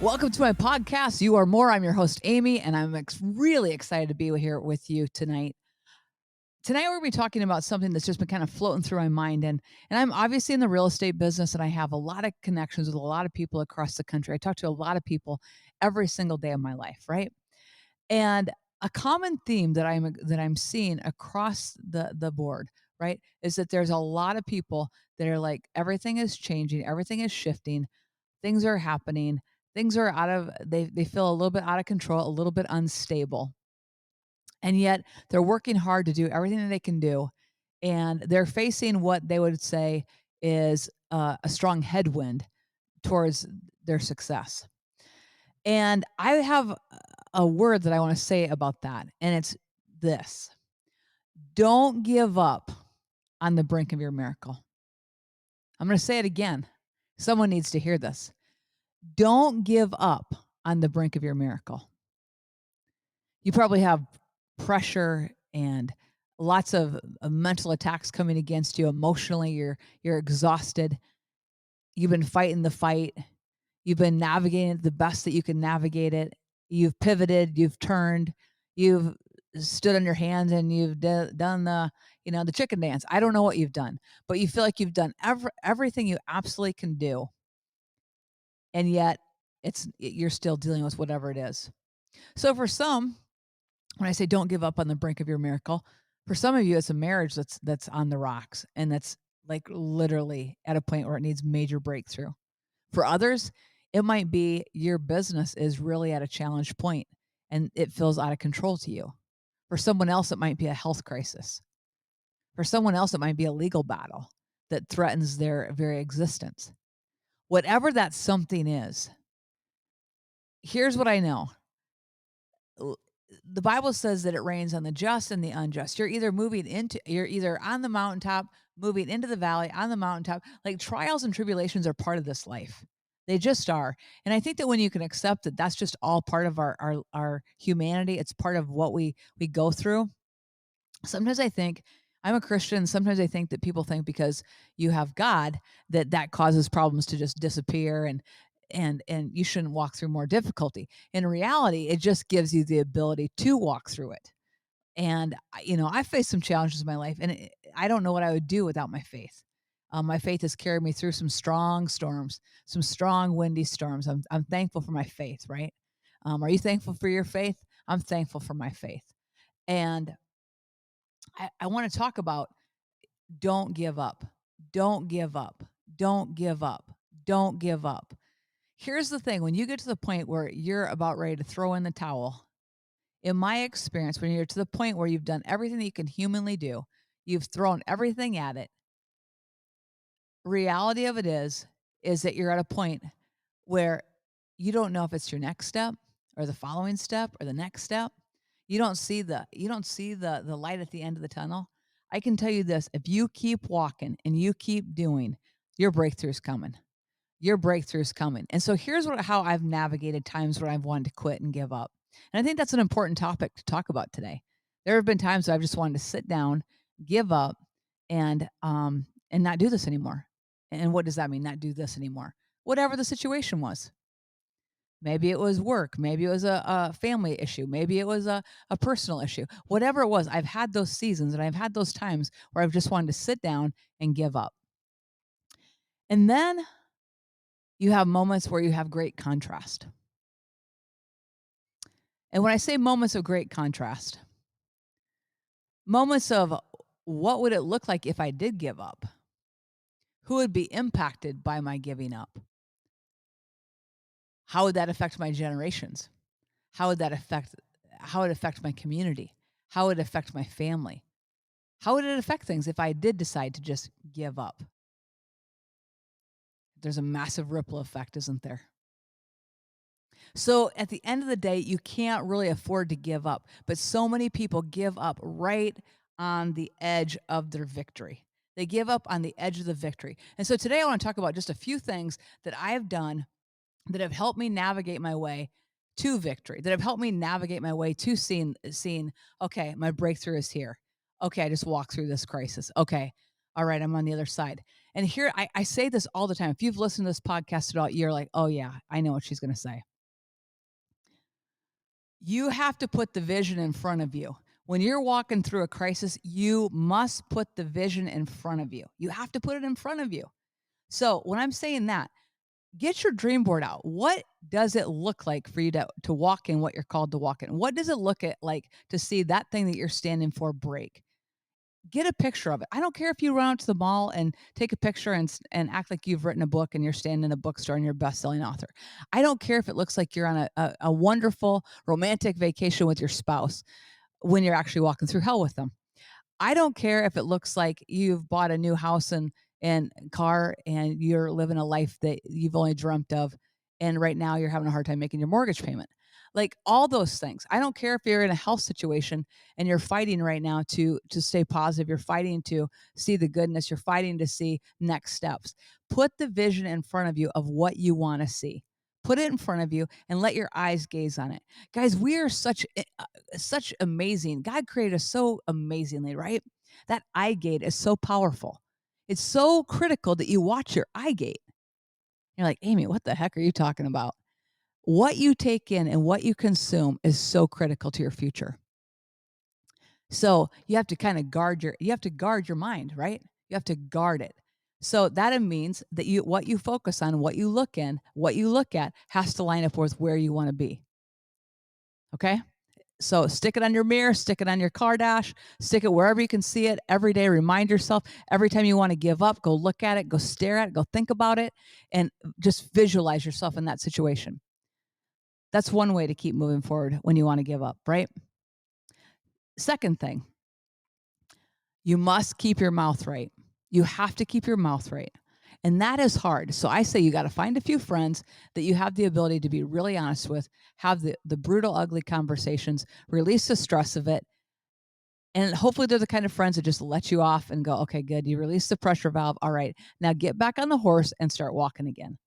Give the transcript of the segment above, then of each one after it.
Welcome to my podcast. You are more. I'm your host, Amy, and I'm really excited to be here with you tonight. Tonight, we're going to be talking about something that's just been kind of floating through my mind. And I'm obviously in the real estate business, and I have a lot of connections with a lot of people across the country. I talk to a lot of people every single day of my life, right? And a common theme that I'm seeing across the board, right, is that there's a lot of people that are like everything is changing, everything is shifting, things are happening, things are they feel a little bit out of control, a little bit unstable. And yet they're working hard to do everything that they can do. And they're facing what they would say is a strong headwind towards their success. And I have a word that I want to say about that. And it's this: don't give up on the brink of your miracle. I'm going to say it again. Someone needs to hear this. Don't give up on the brink of your miracle. You probably have pressure and lots of mental attacks coming against you emotionally. You're exhausted. You've been fighting the fight. You've been navigating it the best that you can navigate it. You've pivoted, you've turned, you've stood on your hands and you've done the chicken dance. I don't know what you've done, but you feel like you've done everything you absolutely can do, and yet you're still dealing with whatever it is. So for some, when I say don't give up on the brink of your miracle, for some of you, it's a marriage that's on the rocks and that's like literally at a point where it needs major breakthrough. For others, it might be your business is really at a challenge point and it feels out of control to you. For someone else, it might be a health crisis. For someone else, it might be a legal battle that threatens their very existence. Whatever that something is, here's what I know. The Bible says that it rains on the just and the unjust. You're either on the mountaintop, moving into the valley, on the mountaintop. Like trials and tribulations are part of this life. They just are. And I think that when you can accept that that's just all part of our humanity, it's part of what we go through. Sometimes I think I'm a Christian. Sometimes I think that people think because you have God that causes problems to just disappear and you shouldn't walk through more difficulty. In reality, it just gives you the ability to walk through it. And I faced some challenges in my life, and I don't know what I would do without my faith. My faith has carried me through some strong storms, some strong windy storms. I'm thankful for my faith, right? Are you thankful for your faith? I'm thankful for my faith. And I want to talk about don't give up. Don't give up. Don't give up. Don't give up. Here's the thing, when you get to the point where you're about ready to throw in the towel, in my experience, when you're to the point where you've done everything that you can humanly do, you've thrown everything at it, reality of it is that you're at a point where you don't know if it's your next step or the following step or the next step. You don't see the light at the end of the tunnel. I can tell you this, if you keep walking and you keep doing, your breakthrough's coming. Your breakthrough's coming. And so here's how I've navigated times where I've wanted to quit and give up. And I think that's an important topic to talk about today. There have been times that I've just wanted to sit down, give up, and not do this anymore. And what does that mean? Not do this anymore. Whatever the situation was. Maybe it was work. Maybe it was a family issue. Maybe it was a personal issue. Whatever it was, I've had those seasons and I've had those times where I've just wanted to sit down and give up. And then you have moments where you have great contrast. And when I say moments of great contrast, moments of what would it look like if I did give up? Who would be impacted by my giving up? How would that affect my generations? How would that affect how would it affect my community? How would it affect my family? How would it affect things if I did decide to just give up? There's a massive ripple effect, isn't there? So at the end of the day, you can't really afford to give up. But so many people give up right on the edge of their victory. They give up on the edge of the victory. And so today I want to talk about just a few things that I have done that have helped me navigate my way to victory, that have helped me navigate my way to seeing, okay, my breakthrough is here. Okay, I just walked through this crisis. Okay, all right, I'm on the other side. And here I say this all the time. If you've listened to this podcast at all, you're like, oh yeah, I know what she's going to say. You have to put the vision in front of you. When you're walking through a crisis, you must put the vision in front of you. You have to put it in front of you. So when I'm saying that, get your dream board out. What does it look like for you to walk in what you're called to walk in? What does it look at like to see that thing that you're standing for break? Get a picture of it. I don't care if you run out to the mall and take a picture and act like you've written a book and you're standing in a bookstore and you're a best-selling author. I don't care if it looks like you're on a wonderful romantic vacation with your spouse when you're actually walking through hell with them. I don't care if it looks like you've bought a new house and car and you're living a life that you've only dreamt of, and right now you're having a hard time making your mortgage payment. Like all those things. I don't care if you're in a health situation and you're fighting right now to stay positive, you're fighting to see the goodness, you're fighting to see next steps. Put the vision in front of you of what you want to see. Put it in front of you and let your eyes gaze on it. Guys, we are such amazing. God created us so amazingly, right? That eye gate is so powerful. It's so critical that you watch your eye gate. You're like, Amy, what the heck are you talking about? What you take in and what you consume is so critical to your future. So you have to kind of you have to guard your mind, right? You have to guard it. So that it means that what you focus on, what you look at has to line up with where you want to be. Okay. So stick it on your mirror, stick it on your car dash, stick it wherever you can see it every day. Remind yourself every time you want to give up, go look at it, go stare at it, go think about it, and just visualize yourself in that situation. That's one way to keep moving forward when you want to give up, right? Second thing, you must keep your mouth right. You have to keep your mouth right. And that is hard. So I say you got to find a few friends that you have the ability to be really honest with, have the brutal, ugly conversations, release the stress of it, and hopefully they're the kind of friends that just let you off and go, okay, good. You release the pressure valve. All right. Now get back on the horse and start walking again.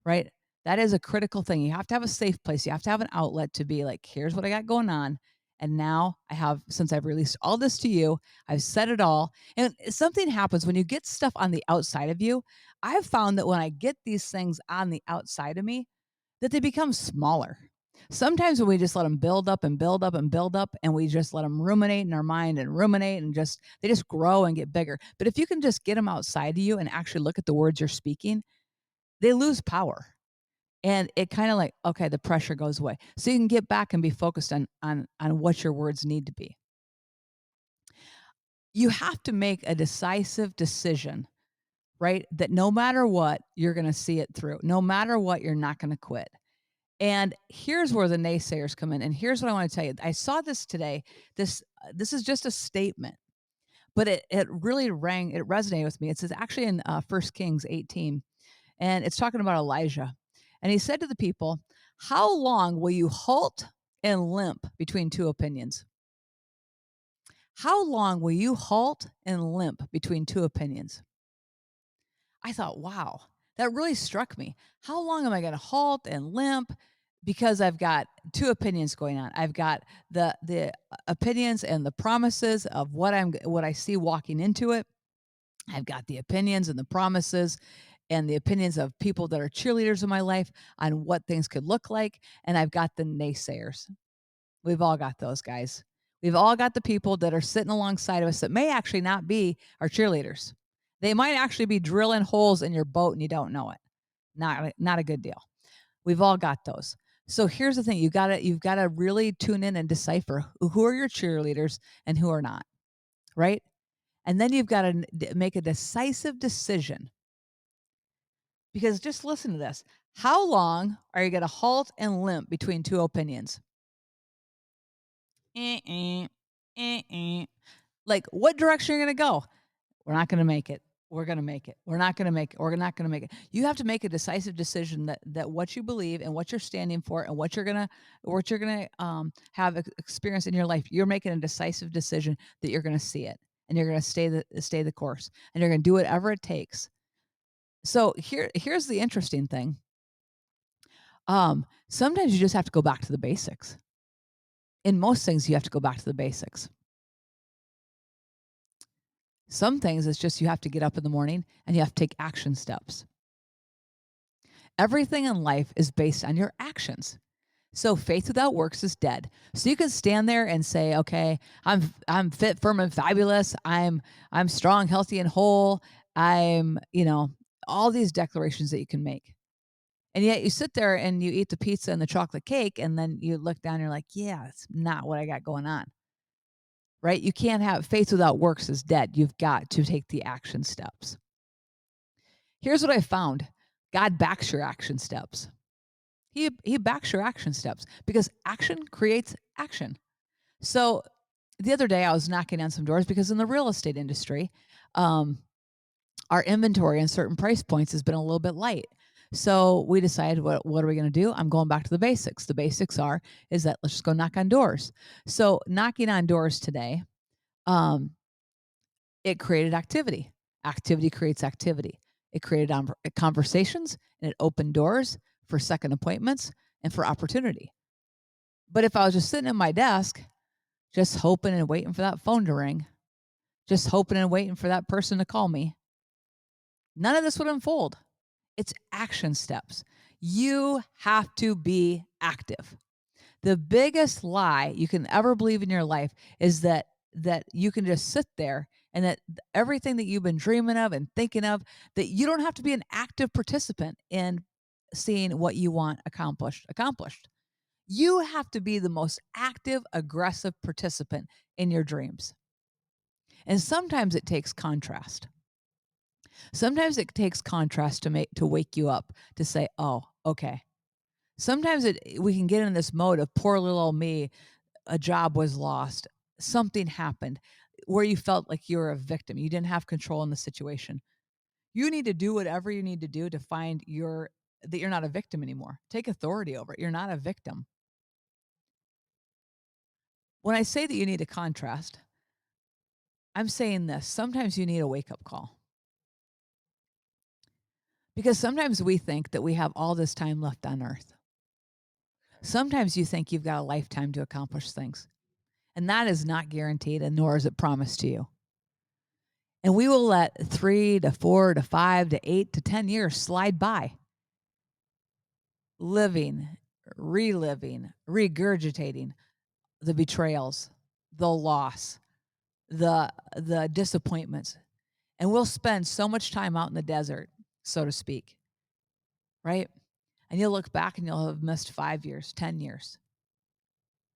Right. That is a critical thing. You have to have a safe place. You have to have an outlet to be like, here's what I got going on. And now since I've released all this to you, I've said it all. And something happens when you get stuff on the outside of you. I've found that when I get these things on the outside of me, that they become smaller. Sometimes when we just let them build up and build up and build up, and we just let them ruminate in our mind and ruminate and they just grow and get bigger. But if you can just get them outside of you and actually look at the words you're speaking, they lose power. And it kind of like, okay, the pressure goes away. So you can get back and be focused on what your words need to be. You have to make a decisive decision, right? That no matter what, you're going to see it through. No matter what, you're not going to quit. And here's where the naysayers come in. And here's what I want to tell you. I saw this today. This is just a statement, but it really it resonated with me. It's actually in 1 Kings 18, and it's talking about Elijah. And he said to the people, "How long will you halt and limp between two opinions? How long will you halt and limp between two opinions?" I thought, wow, that really struck me. How long am I going to halt and limp? Because I've got two opinions going on. I've got the opinions and the promises of what I see walking into it. I've got the opinions and the promises and the opinions of people that are cheerleaders in my life on what things could look like. And I've got the naysayers. We've all got those guys. We've all got the people that are sitting alongside of us that may actually not be our cheerleaders. They might actually be drilling holes in your boat and you don't know it. Not a good deal. We've all got those. So here's the thing, you've got to really tune in and decipher who are your cheerleaders and who are not, right? And then you've got to make a decisive decision, because just listen to this. How long are you going to halt and limp between two opinions? Eh-eh, eh-eh. Like, what direction are you going to go? We're not going to make it. We're going to make it. We're not going to make it. We're not going to make it. You have to make a decisive decision that what you believe and what you're standing for and what you're gonna have experience in your life. You're making a decisive decision that you're going to see it, and you're going to stay the course, and you're going to do whatever it takes. So here's the interesting thing. Sometimes you just have to go back to the basics. In most things, you have to go back to the basics. Some things it's just you have to get up in the morning and you have to take action steps. Everything in life is based on your actions. So faith without works is dead. So you can stand there and say, "Okay, I'm fit, firm, and fabulous. I'm strong, healthy, and whole. I'm, all these declarations that you can make." And yet you sit there and you eat the pizza and the chocolate cake, and then you look down and you're like, "Yeah, it's not what I got going on." Right? You can't have faith without works is dead. You've got to take the action steps. Here's what I found. God backs your action steps. He backs your action steps because action creates action. So the other day I was knocking on some doors because in the real estate industry, um, our inventory and certain price points has been a little bit light. So we decided, what are we going to do? I'm going back to the basics. The basics is that let's just go knock on doors. So knocking on doors today, um, it created activity. Activity creates activity. It created conversations and it opened doors for second appointments and for opportunity. But if I was just sitting at my desk, just hoping and waiting for that phone to ring, just hoping and waiting for that person to call me, none of this would unfold. It's action steps. You have to be active. The biggest lie you can ever believe in your life is that you can just sit there and that everything that you've been dreaming of and thinking of, that you don't have to be an active participant in seeing what you want accomplished. You have to be the most active, aggressive participant in your dreams. And sometimes it takes contrast. Sometimes it takes contrast to wake you up to say, "Oh, okay." Sometimes we can get in this mode of poor little old me, a job was lost, something happened where you felt like you were a victim. You didn't have control in the situation. You need to do whatever you need to do to find that you're not a victim anymore. Take authority over it. You're not a victim. When I say that you need a contrast, I'm saying this. Sometimes you need a wake-up call. Because sometimes we think that we have all this time left on earth. Sometimes you think you've got a lifetime to accomplish things, and that is not guaranteed, and nor is it promised to you. And we will let 3 to 4 to 5 to 8 to 10 years slide by, living, reliving, regurgitating the betrayals, the loss, the disappointments. And we'll spend so much time out in the desert, so to speak, right? And you'll look back and you'll have missed 5 years, 10 years.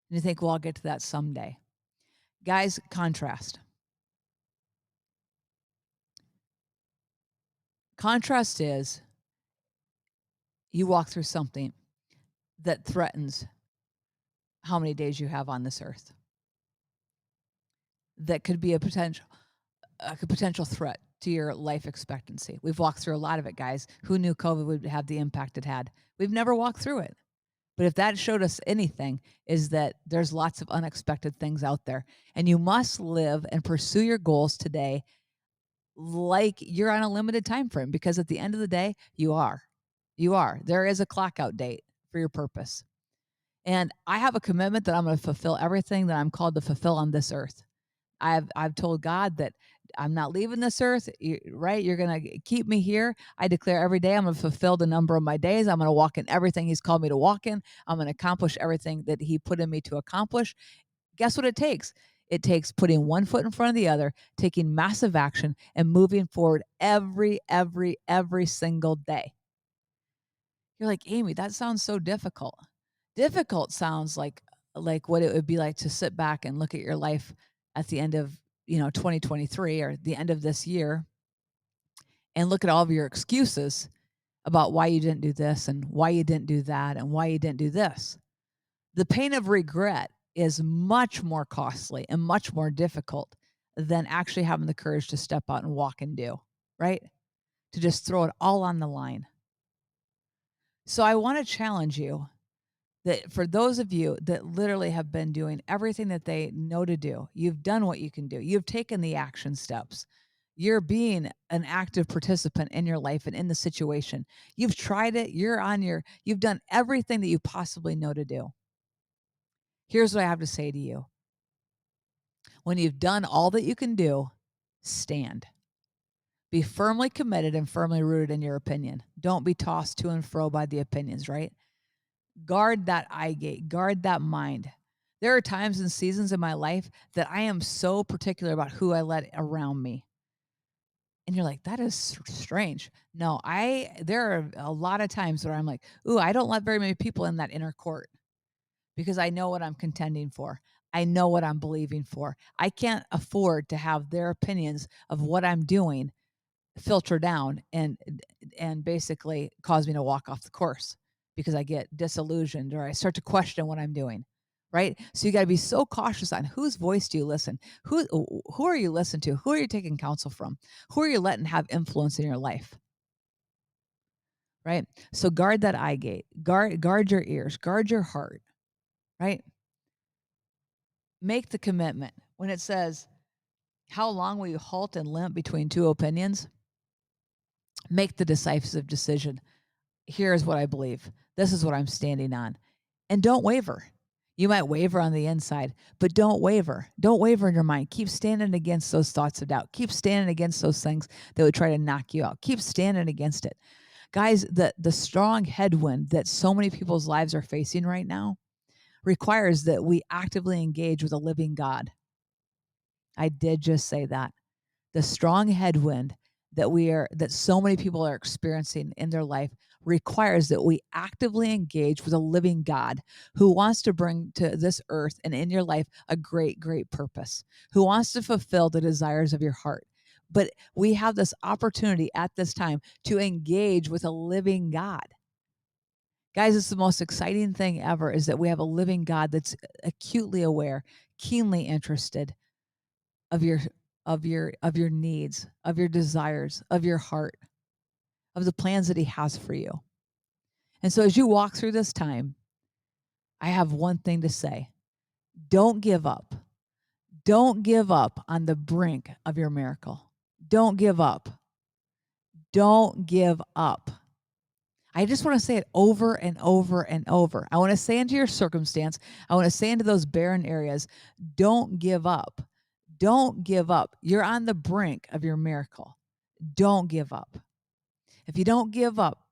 And you think, well, I'll get to that someday. Guys, contrast. Contrast is you walk through something that threatens how many days you have on this earth. That could be a potential threat to your life expectancy. We've walked through a lot of it, guys. Who knew COVID would have the impact it had? We've never walked through it. But if that showed us anything, is that there's lots of unexpected things out there. And you must live and pursue your goals today like you're on a limited time frame, because at the end of the day, you are. You are. There is a clock out date for your purpose. And I have a commitment that I'm going to fulfill everything that I'm called to fulfill on this earth. I've told God that I'm not leaving this earth, right? You're going to keep me here. I declare every day I'm going to fulfill the number of my days. I'm going to walk in everything he's called me to walk in. I'm going to accomplish everything that he put in me to accomplish. Guess what it takes? It takes putting one foot in front of the other, taking massive action and moving forward every single day. You're like, "Amy, that sounds so difficult." Difficult sounds like what it would be like to sit back and look at your life at the end of, 2023 or the end of this year and look at all of your excuses about why you didn't do this and why you didn't do that and why you didn't do this. The pain of regret is much more costly and much more difficult than actually having the courage to step out and walk and do, right? To just throw it all on the line. So I want to challenge you that for those of you that literally have been doing everything that they know to do, you've done what you can do. You've taken the action steps. You're being an active participant in your life and in the situation. You've tried it. You've done everything that you possibly know to do. Here's what I have to say to you. When you've done all that you can do, stand. Be firmly committed and firmly rooted in your opinion. Don't be tossed to and fro by the opinions, right? Guard that eye gate, guard that mind. There are times and seasons in my life that I am so particular about who I let around me. And you're like, that is strange. No, there are a lot of times where I'm like, ooh, I don't let very many people in that inner court because I know what I'm contending for. I know what I'm believing for. I can't afford to have their opinions of what I'm doing filter down and basically cause me to walk off the course because I get disillusioned or I start to question what I'm doing. Right? So you got to be so cautious on whose voice do you listen? Who are you listening to? Who are you taking counsel from? Who are you letting have influence in your life? Right? So guard that eye gate. Guard your ears. Guard your heart. Right? Make the commitment. When it says, "How long will you halt and limp between two opinions?" Make the decisive decision. Here's what I believe. This is what I'm standing on. And don't waver. You might waver on the inside, but don't waver. Don't waver in your mind. Keep standing against those thoughts of doubt. Keep standing against those things that would try to knock you out. Keep standing against it. Guys, the strong headwind that so many people's lives are facing right now requires that we actively engage with a living God. I did just say that. The strong headwind that so many people are experiencing in their life requires that we actively engage with a living God who wants to bring to this earth and in your life a great purpose, who wants to fulfill the desires of your heart. But we have this opportunity at this time to engage with a living God. Guys, it's the most exciting thing ever is that we have a living God that's acutely aware, keenly interested of your needs, of your desires, of your heart, of the plans that he has for you. And so as you walk through this time, I have one thing to say. Don't give up. Don't give up on the brink of your miracle. Don't give up. Don't give up. I just want to say it over and over and over. I want to say into your circumstance, I want to say into those barren areas, don't give up. Don't give up. You're on the brink of your miracle. Don't give up. If you don't give up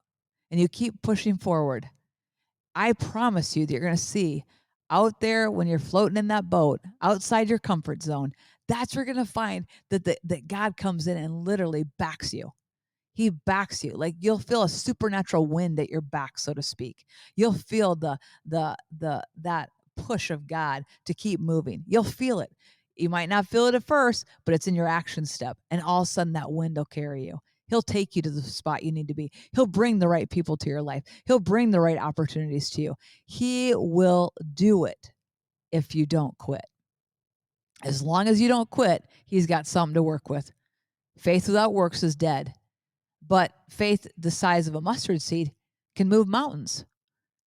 and you keep pushing forward, I promise you that you're going to see out there when you're floating in that boat outside your comfort zone, that's where you're going to find that God comes in and literally backs you. He backs you. Like you'll feel a supernatural wind at your back, so to speak. You'll feel that push of God to keep moving. You'll feel it. You might not feel it at first, but it's in your action step. And all of a sudden that wind will carry you. He'll take you to the spot you need to be. He'll bring the right people to your life. He'll bring the right opportunities to you. He will do it if you don't quit. As long as you don't quit, he's got something to work with. Faith without works is dead. But faith the size of a mustard seed can move mountains.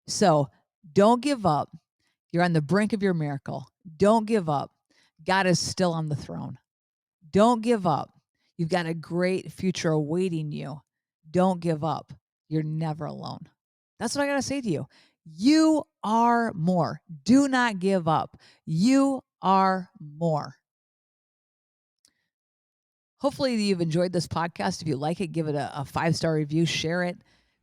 So don't give up. You're on the brink of your miracle. Don't give up. God is still on the throne. Don't give up. You've got a great future awaiting you. Don't give up. You're never alone. That's what I got to say to you. You are more. Do not give up. You are more. Hopefully you've enjoyed this podcast. If you like it, give it a 5-star review, share it,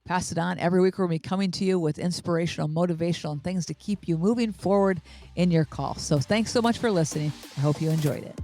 pass it on. Every week we're going to be coming to you with inspirational, motivational, and things to keep you moving forward in your call. So thanks so much for listening. I hope you enjoyed it.